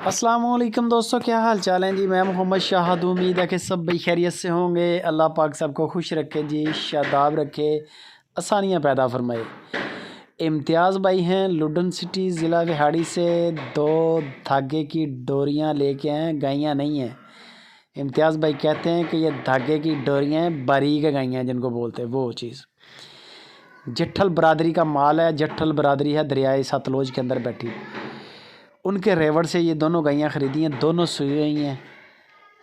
अस्सलाम वालेकुम दोस्तों, क्या हाल चाल है जी। मैं मोहम्मद शाहद, उम्मीद है कि सब भाई खैरियत से होंगे। अल्लाह पाक सबको खुश रखे जी, शादाब रखे, आसानियाँ पैदा फरमाए। इम्तियाज़ भाई हैं लुडन सिटी ज़िला विहाड़ी से। 2 धागे की डोरियाँ लेके आए, गायें नहीं हैं। इम्तियाज़ भाई कहते हैं कि ये धागे की डोरियाँ हैं, बारीक गायें जिनको बोलते हैं वो चीज़। जट्ठल बरादरी का माल है। जट्ठल बरादरी है दरियाए सतलुज के अंदर बैठी। उनके रेवड़ से ये दोनों गायें ख़रीदी हैं, दोनों सुई हुई हैं।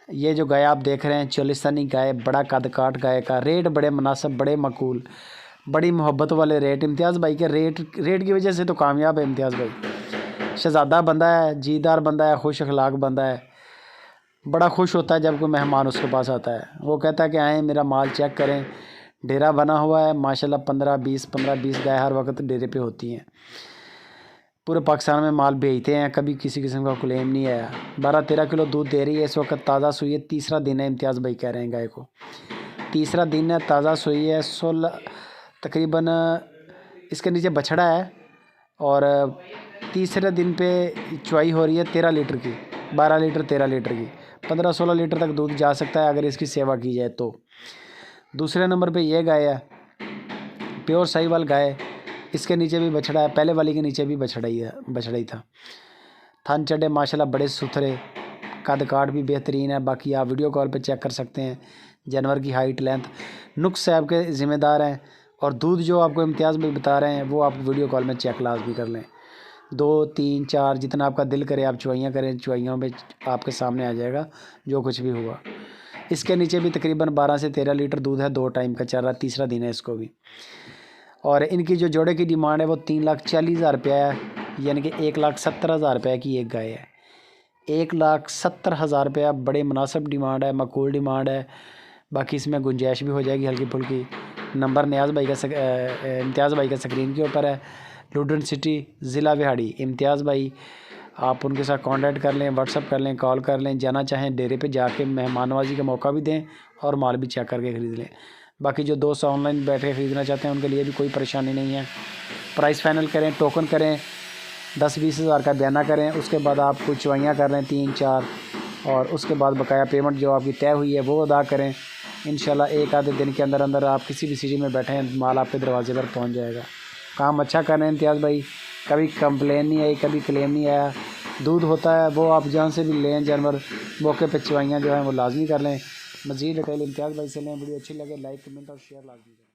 ये जो गाय आप देख रहे हैं चोलिस्तानी गाय, बड़ा कद काट गाय का। रेट बड़े मुनासिब, बड़े मकूल, बड़ी मोहब्बत वाले रेट। इम्तियाज़ भाई के रेट की वजह से तो कामयाब है इम्तियाज़ भाई। शहज़ादा बंदा है, जीदार बंदा है, खुश अखलाक बंदा है। बड़ा खुश होता है जब कोई मेहमान उसके पास आता है। वो कहता है कि आएँ मेरा माल चेक करें। डेरा बना हुआ है माशाल्लाह। 15-20 गाय हर वक्त डेरे पे होती हैं। पूरे पाकिस्तान में माल भेजते हैं, कभी किसी किस्म का क्लेम नहीं आया। 12-13 किलो दूध दे रही है इस वक्त। ताज़ा सुई है, तीसरा दिन है। इम्तियाज़ भाई कह रहे हैं गाय को तीसरा दिन है, ताज़ा सुई है। 16 तकरीबन इसके नीचे बछड़ा है और तीसरे दिन पे चुवाई हो रही है 13 लीटर की, 12 लीटर 13 लीटर की। 15-16 लीटर तक दूध जा सकता है अगर इसकी सेवा की जाए तो। दूसरे नंबर पे ये गाय है, प्योर साहिवाल गाय। इसके नीचे भी बछड़ा है, पहले वाली के नीचे भी बछड़ा ही था। थन चढ़े माशाल्लाह बड़े सुथरे, कद काट भी बेहतरीन है। बाकी आप वीडियो कॉल पे चेक कर सकते हैं जानवर की हाइट लेंथ। नुक्स से आपके ज़िम्मेदार हैं और दूध जो आपको इम्तियाज़ भी बता रहे हैं वो आप वीडियो कॉल में चेक लाजमी कर लें। 2, 3, 4 जितना आपका दिल करे आप चुवाइयाँ करें, चुवाइयों में आपके सामने आ जाएगा जो कुछ भी हुआ। इसके नीचे भी तकरीबन 12 से 13 लीटर दूध है, 2 टाइम का चल रहा, तीसरा दिन है इसको भी। और इनकी जो जोड़े की डिमांड है वो 3,40,000 रुपया है, यानी कि 1,70,000 रुपये की एक गाय है। 1,70,000 रुपया बड़े मुनासिब डिमांड है, मकबूल डिमांड है। बाकी इसमें गुंजाइश भी हो जाएगी हल्की फुल्की। नंबर इम्तियाज़ भाई का स्क्रीन के ऊपर है। लुडन सिटी ज़िला विहाड़ी। इम्तियाज़ भाई आप उनके साथ कांटेक्ट कर लें, व्हाट्सअप कर लें, कॉल कर लें। जाना चाहें डेरे पे जाके मेहमान नवाजी का मौका भी दें और माल भी चेक करके ख़रीद लें। बाकी जो दोस्त ऑनलाइन बैठ के ख़रीदना चाहते हैं उनके लिए भी कोई परेशानी नहीं है। प्राइस फाइनल करें, टोकन करें, 10-20 हज़ार का बयाना करें। उसके बाद आप कुछ चुवाइयाँ कर लें 3-4, और उसके बाद बकाया पेमेंट जो आपकी तय हुई है वो अदा करें। इंशाल्लाह एक आधे दिन के अंदर अंदर आप किसी भी सिटी में बैठे हैं माल आपके दरवाजे पर पहुंच जाएगा। काम अच्छा कर रहे हैं इम्तियाज़ भाई, कभी कंप्लेन नहीं आई, कभी क्लेम नहीं आया। दूध होता है वो आप जहाँ से भी लें जानवर, मौके पर चुवाइयाँ जो हैं वो लाजमी कर लें। मज़ीद डिटेल इम्तियाज़ भाई से लें। वीडियो अच्छी लगे लाइक, कमेंट और शेयर लाजमी करें।